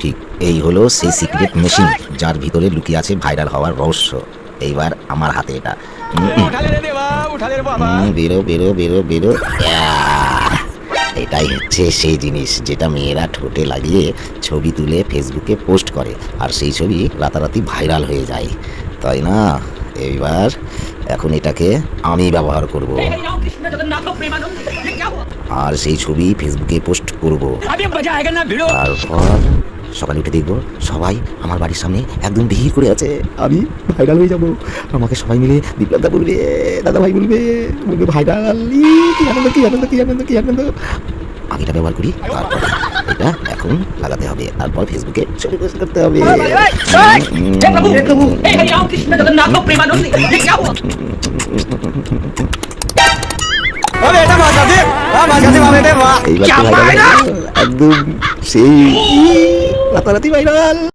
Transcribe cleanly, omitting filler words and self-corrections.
ঠিক এই হলো সেই সিক্রেট মেশিন যার ভিতরে লুকিয়ে আছে ভাইরাল হওয়ার রহস্য। এইবার আমার হাতে এটা। বেরো বেরো বেরো বেরো। এটাই হচ্ছে সেই জিনিস যেটা মেয়েরা ঠোঁটে লাগিয়ে ছবি তুলে ফেসবুকে পোস্ট করে, আর সেই ছবি রাতারাতি ভাইরাল হয়ে যায়, তাই না? এইবার এখন এটাকে আমি ব্যবহার করব, আর সেই ছবি ফেসবুকে পোস্ট করব। তারপর সকালে উঠে দেখবো সবাই আমার বাড়ির সামনে একদম ভিড় করে আছে, আমি ভাইরাল হয়ে যাব। আমাকে সবাই মিলে বিপ্লবদা বলবে, দাদা ভাই বলবে, বলবে ভাইরাল। কি আনন্দ কি আনন্দ কি আনন্দ কি আনন্দ। আগেটা ব্যবহার করি, তারপর এটা এখন লাগাতে হবে, তারপর ফেসবুকে ছবি পোস্ট করতে হবে। একদম সেই রাতারাতি ভাইরাল।